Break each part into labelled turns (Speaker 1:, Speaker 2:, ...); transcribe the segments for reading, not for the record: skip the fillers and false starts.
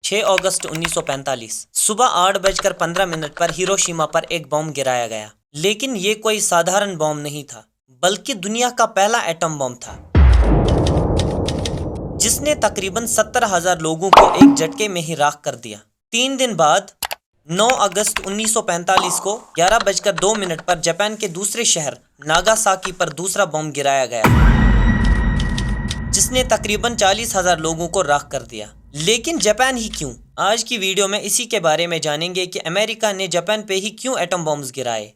Speaker 1: 6 अगस्त 1945 सुबह 8:15 पर हिरोशिमा पर एक बम गिराया गया। लेकिन ये कोई साधारण बम नहीं था, बल्कि दुनिया का पहला एटम बम था, जिसने तकरीबन 70,000 लोगों को एक झटके में ही राख कर दिया। 3 दिन बाद 9 अगस्त 1945 को 11:02 पर जापान के दूसरे शहर नागासाकी पर दूसरा बम गिराया गया, जिसने तकरीबन 40,000 लोगों को राख कर दिया। लेकिन जापान ही क्यों? आज की वीडियो में इसी के बारे में जानेंगे कि अमेरिका ने जापान पे ही क्यों एटम बॉम्ब्स गिराए।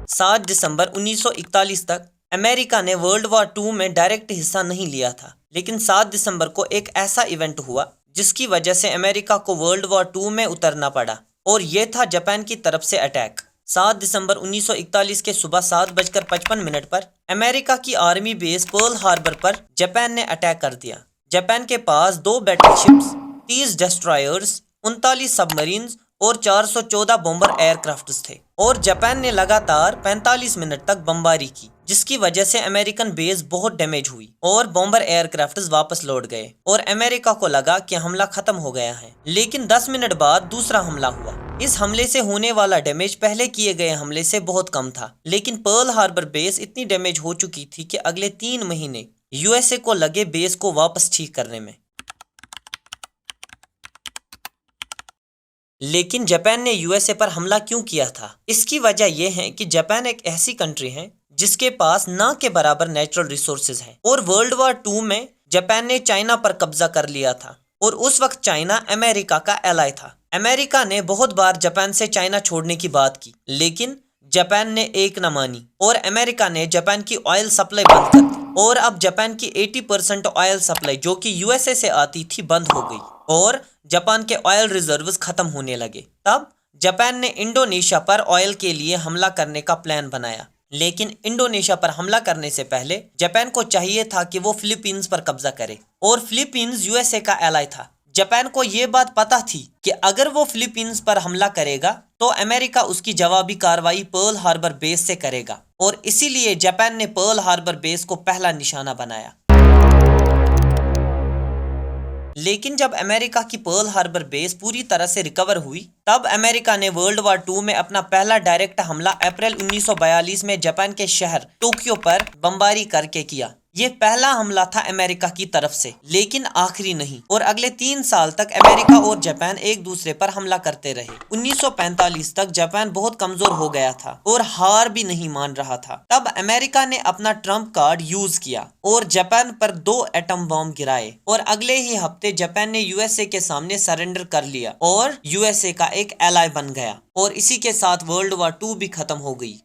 Speaker 1: 7 दिसंबर 1941 तक अमेरिका ने वर्ल्ड वॉर 2 में डायरेक्ट हिस्सा नहीं लिया था, लेकिन 7 दिसंबर को एक ऐसा इवेंट हुआ जिसकी वजह से अमेरिका को वर्ल्ड वॉर 2 में उतरना पड़ा, और यह था जापान की तरफ से अटैक। 7 दिसंबर 1941 के सुबह 7:55 पर अमेरिका की आर्मी बेस पर्ल हार्बर पर जापान ने अटैक कर दिया। जापान के पास 2 बैटलशिप्स, 30 डिस्ट्रॉयर्स, 39 सबमरीन्स और 414 बॉम्बर एयरक्राफ्ट्स थे, और जापान ने लगातार 45 मिनट तक बमबारी की, जिसकी वजह से अमेरिकन बेस बहुत डैमेज हुई और बॉम्बर एयरक्राफ्ट्स वापस लौट गए, और अमेरिका को लगा कि हमला खत्म हो गया है। लेकिन 10 मिनट बाद दूसरा हमला हुआ। इस हमले से होने वाला डैमेज पहले किए गए हमले से बहुत कम था, लेकिन पर्ल हार्बर बेस इतनी डैमेज हो चुकी थी कि अगले 3 महीने यूएसए को लगे बेस को वापस ठीक करने में। लेकिन जापान ने यूएसए पर हमला क्यों किया था? इसकी वजह यह है कि जापान एक ऐसी कंट्री है जिसके पास ना के बराबर नेचुरल रिसोर्सेज हैं, और वर्ल्ड वॉर 2 में जापान ने चाइना पर कब्जा कर लिया था, और उस वक्त चाइना अमेरिका का एलाय था। अमेरिका ने बहुत बार जापान से चाइना छोड़ने की बात की, लेकिन जापान ने एक न मानी, और अमेरिका ने जापान की ऑयल सप्लाई बंद कर दी, और अब जापान की 80% ऑयल सप्लाई जो कि यूएसए से आती थी बंद हो गई, और जापान के ऑयल रिजर्व्स खत्म होने लगे। तब जापान ने इंडोनेशिया पर ऑयल के लिए हमला करने का प्लान बनाया, लेकिन इंडोनेशिया पर हमला करने से पहले जापान को चाहिए था कि वो फिलीपींस पर कब्जा करे, और फिलीपींस यूएसए का एलाय था। जापान को ये बात पता थी कि अगर वो फिलीपींस पर हमला करेगा तो अमेरिका उसकी जवाबी कार्रवाई पर्ल हार्बर बेस से करेगा, और इसीलिए जापान ने पर्ल हार्बर बेस को पहला निशाना बनाया। लेकिन जब अमेरिका की पर्ल हार्बर बेस पूरी तरह से रिकवर हुई, तब अमेरिका ने वर्ल्ड वॉर 2 में अपना पहला डायरेक्ट हमला अप्रैल 1942 में जापान के शहर टोक्यो पर बमबारी करके किया। ये पहला हमला था अमेरिका की तरफ से, लेकिन आखिरी नहीं, और अगले 3 साल तक अमेरिका और जापान एक दूसरे पर हमला करते रहे। 1945 तक जापान बहुत कमजोर हो गया था और हार भी नहीं मान रहा था। तब अमेरिका ने अपना ट्रम्प कार्ड यूज किया और जापान पर 2 एटम बम गिराए, और अगले ही हफ्ते जापान ने यूएसए के सामने सरेंडर कर लिया और यूएसए का एक एलाय बन गया, और इसी के साथ वर्ल्ड वॉर 2 भी खत्म हो गई।